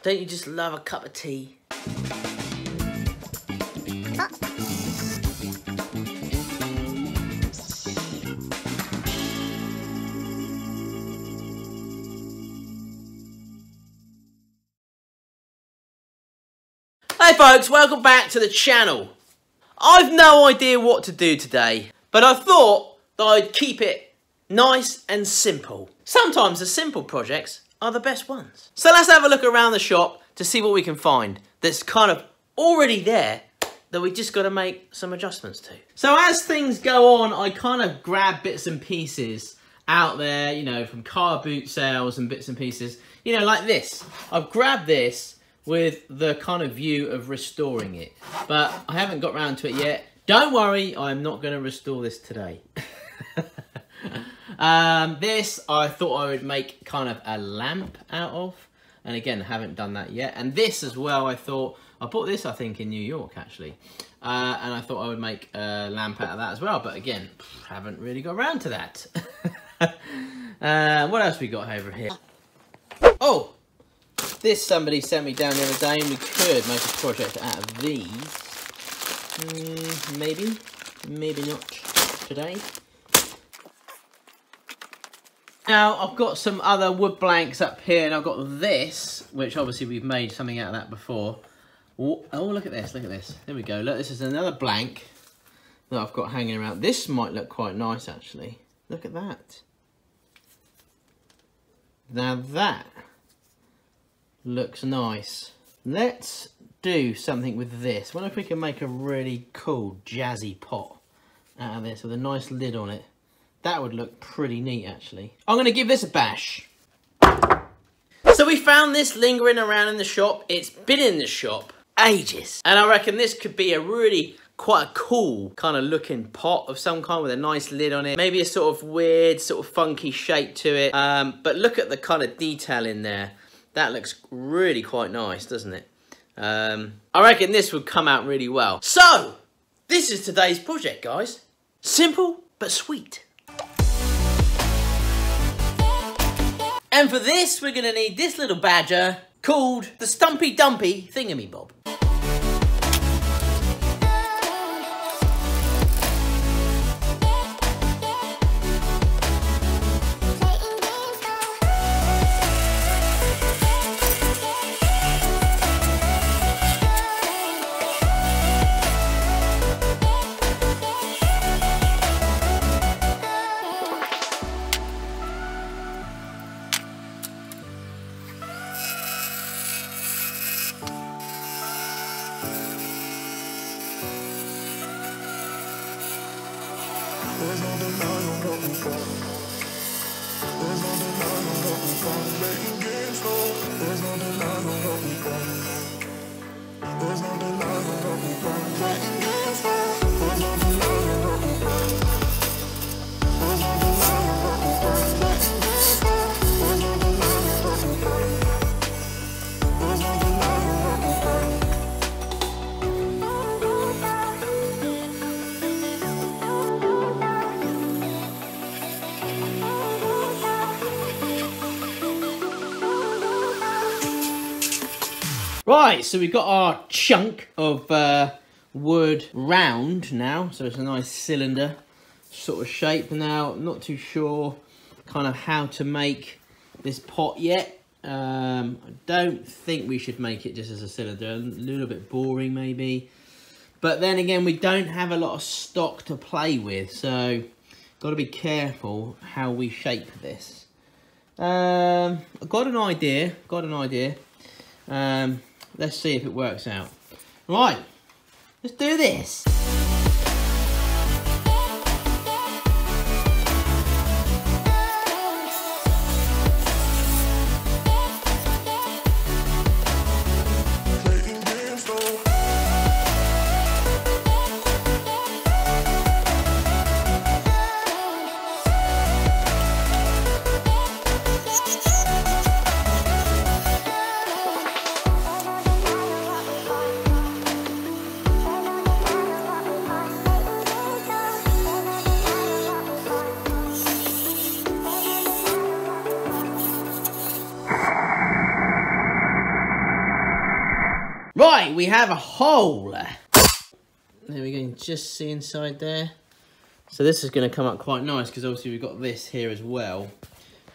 don't you just love a cup of tea? Hey folks, welcome back to the channel. I've no idea what to do today, but I thought that I'd keep it nice and simple. Sometimes the simple projects are the best ones. So let's have a look around the shop to see what we can find that's kind of already there that we just got to make some adjustments to. So as things go on, I kind of grab bits and pieces out there, you know, from car boot sales and bits and pieces, you know, like this. I've grabbed this with the kind of view of restoring it, but I haven't got round to it yet. Don't worry, I'm not going to restore this today. This I thought I would make kind of a lamp out of, and again, haven't done that yet. And this as well, I thought, I bought this I think in New York actually, and I thought I would make a lamp out of that as well, but again, haven't really got around to that. What else we got over here? Oh! This somebody sent me down the other day, and we could make a project out of these. Maybe not today. Now, I've got some other wood blanks up here, and I've got this, which obviously we've made something out of that before. Oh, look at this, look at this. There we go. Look, this is another blank that I've got hanging around. This might look quite nice, actually. Look at that. Now that looks nice. Let's do something with this. I wonder if we can make a really cool jazzy pot out of this with a nice lid on it. That would look pretty neat actually. I'm going to give this a bash. So we found this lingering around in the shop. It's been in the shop ages. And I reckon this could be a really quite a cool kind of looking pot of some kind with a nice lid on it. Maybe a sort of weird, sort of funky shape to it. But look at the kind of detail in there. That looks really quite nice, doesn't it? I reckon this would come out really well. So, this is today's project, guys. Simple, but sweet. And for this, we're gonna need this little badger called the Stumpy Dumpy Thingamy-Bob. Right, so we've got our chunk of wood round now, so it's a nice cylinder sort of shape. Now, I'm not too sure kind of how to make this pot yet. I don't think we should make it just as a cylinder, a little bit boring maybe. But then again, we don't have a lot of stock to play with, so got to be careful how we shape this. I've got an idea, let's see if it works out. Right, let's do this. Right, we have a hole. There we go, you can just see inside there. So this is going to come up quite nice because obviously we've got this here as well.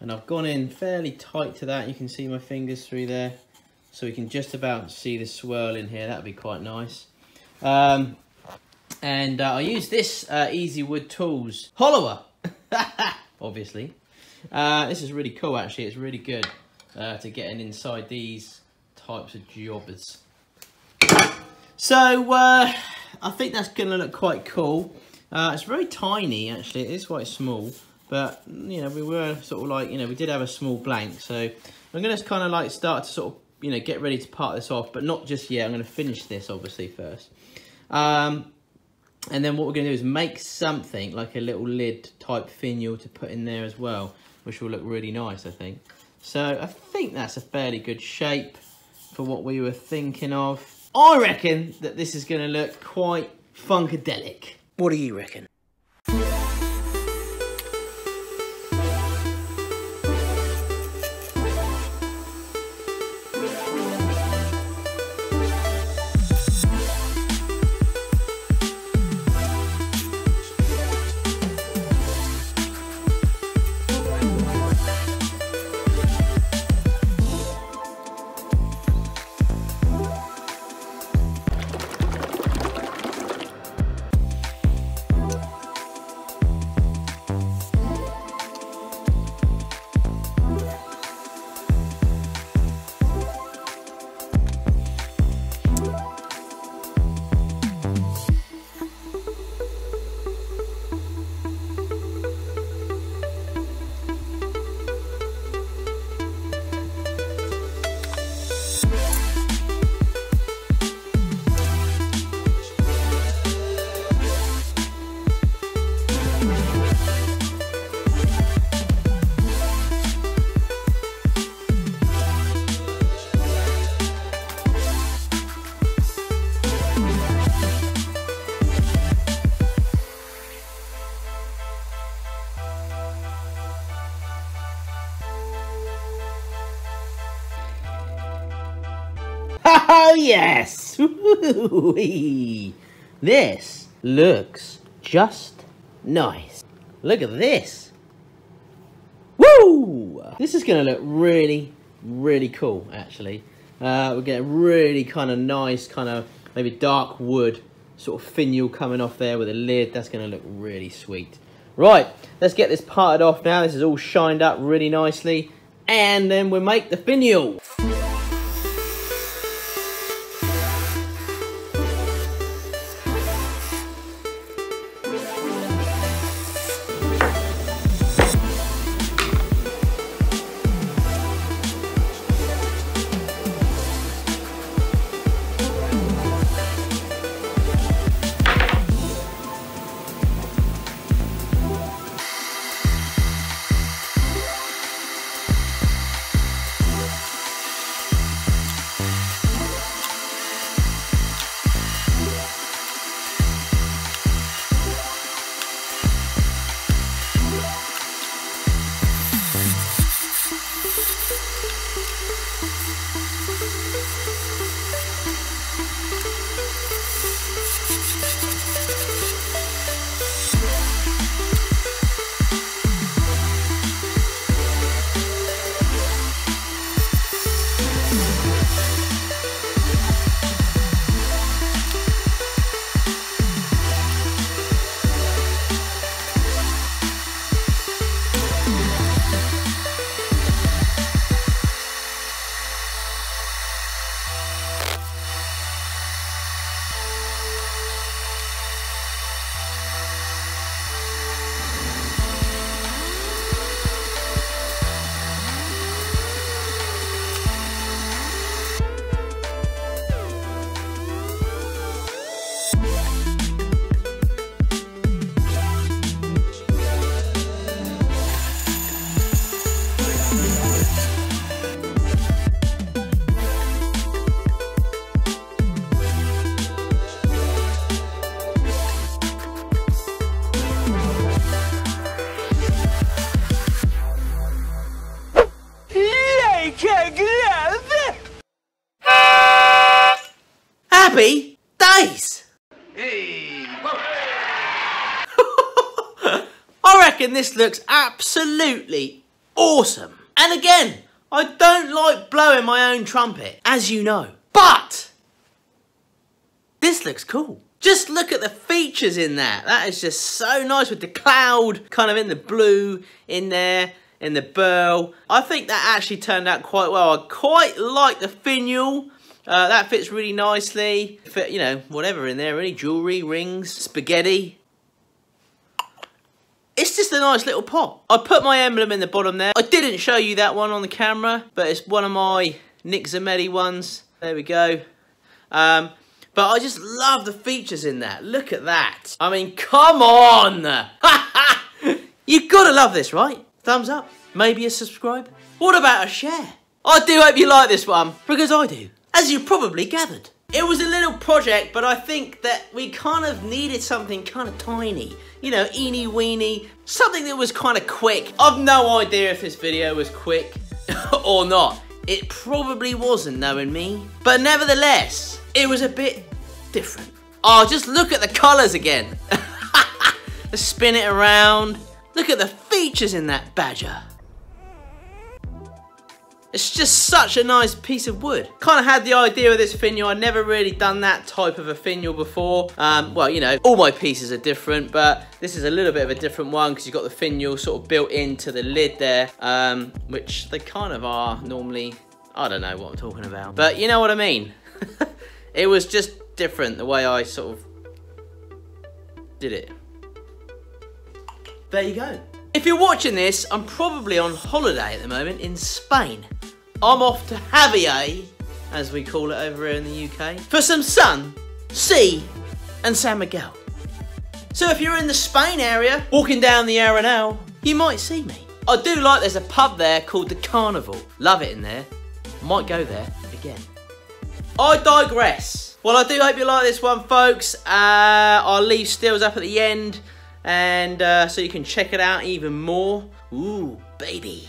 And I've gone in fairly tight to that. You can see my fingers through there. So we can just about see the swirl in here. That would be quite nice. I use this Easy Wood Tools hollower, obviously. This is really cool actually. It's really good to get in inside these types of jobbers. So I think that's going to look quite cool. It's very tiny actually. It is quite small, but you know, we were sort of like, you know, we did have a small blank. So I'm going to kind of like start to sort of, you know, get ready to part this off, but not just yet. I'm going to finish this obviously first. And then what we're going to do is make something like a little lid type finial to put in there as well, which will look really nice, I think. So I think that's a fairly good shape for what we were thinking of. I reckon that this is going to look quite funkadelic. What do you reckon? Oh yes! This looks just nice. Look at this. Woo! This is going to look really, really cool actually. We're getting really kind of nice, kind of maybe dark wood sort of finial coming off there with a lid. That's going to look really sweet. Right, let's get this parted off now. This is all shined up really nicely. And then we'll make the finial. Happy days! Hey! I reckon this looks absolutely awesome. And again, I don't like blowing my own trumpet, as you know. But this looks cool. Just look at the features in that. That is just so nice with the cloud kind of in the blue in there, in the burl. I think that actually turned out quite well. I quite like the finial. That fits really nicely. Fit, you know, whatever in there, really. Jewellery, rings, spaghetti. It's just a nice little pot. I put my emblem in the bottom there. I didn't show you that one on the camera, but it's one of my Nick Zammeti ones. There we go. But I just love the features in that. Look at that. I mean, come on. You've got to love this, right? Thumbs up. Maybe a subscribe. What about a share? I do hope you like this one, because I do, as you probably gathered. It was a little project, but I think that we kind of needed something kind of tiny. You know, eeny weeny. Something that was kind of quick. I've no idea if this video was quick or not. It probably wasn't, knowing me. But nevertheless, it was a bit different. Oh, just look at the colours again. Let's spin it around. Look at the features in that badger. It's just such a nice piece of wood. Kind of had the idea of this finial. I'd never really done that type of a finial before. Well, you know, all my pieces are different, but this is a little bit of a different one because you've got the finial sort of built into the lid there, which they kind of are normally. I don't know what I'm talking about, but you know what I mean. It was just different the way I sort of did it. There you go. If you're watching this, I'm probably on holiday at the moment in Spain. I'm off to Javier, as we call it over here in the UK, for some sun, sea, and San Miguel. So if you're in the Spain area, walking down the Arenal, you might see me. I do like there's a pub there called the Carnival. Love it in there. Might go there again. I digress. Well, I do hope you like this one, folks. I'll leave stills up at the end, and so you can check it out even more. Ooh, baby.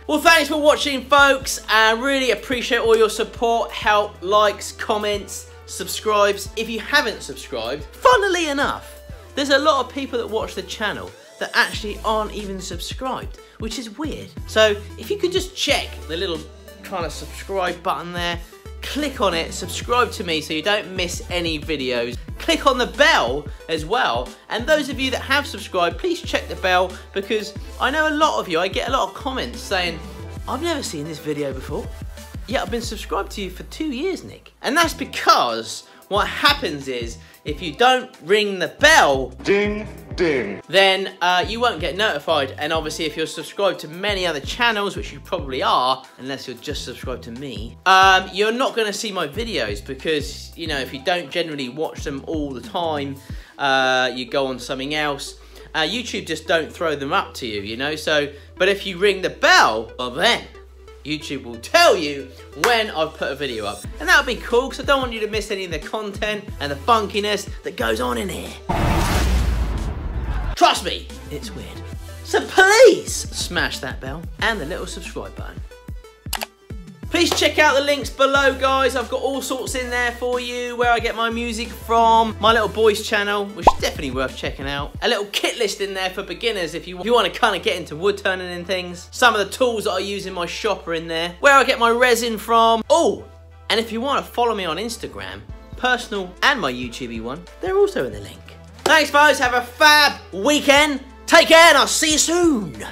Well, thanks for watching, folks. I really appreciate all your support, help, likes, comments, subscribes. If you haven't subscribed, funnily enough, there's a lot of people that watch the channel that actually aren't even subscribed, which is weird. So if you could just check the little kind of subscribe button there, click on it, subscribe to me so you don't miss any videos. Click on the bell as well, and those of you that have subscribed, please check the bell, because I know a lot of you, I get a lot of comments saying, I've never seen this video before. Yeah, I've been subscribed to you for 2 years, Nick. And that's because what happens is, if you don't ring the bell, ding, ding, then you won't get notified. And obviously if you're subscribed to many other channels, which you probably are, unless you're just subscribed to me, you're not going to see my videos, because, you know, if you don't generally watch them all the time, you go on something else, YouTube just don't throw them up to you, you know. So, but if you ring the bell, well then YouTube will tell you when I've put a video up. And that would be cool, because I don't want you to miss any of the content and the funkiness that goes on in here. Trust me, it's weird. So please smash that bell and the little subscribe button. Please check out the links below, guys. I've got all sorts in there for you, where I get my music from, my little boys channel, which is definitely worth checking out. A little kit list in there for beginners if you want to kind of get into wood turning and things. Some of the tools that I use in my shop are in there, where I get my resin from. Oh, and if you want to follow me on Instagram, personal and my YouTube one, they're also in the link. Thanks, folks. Have a fab weekend. Take care, and I'll see you soon.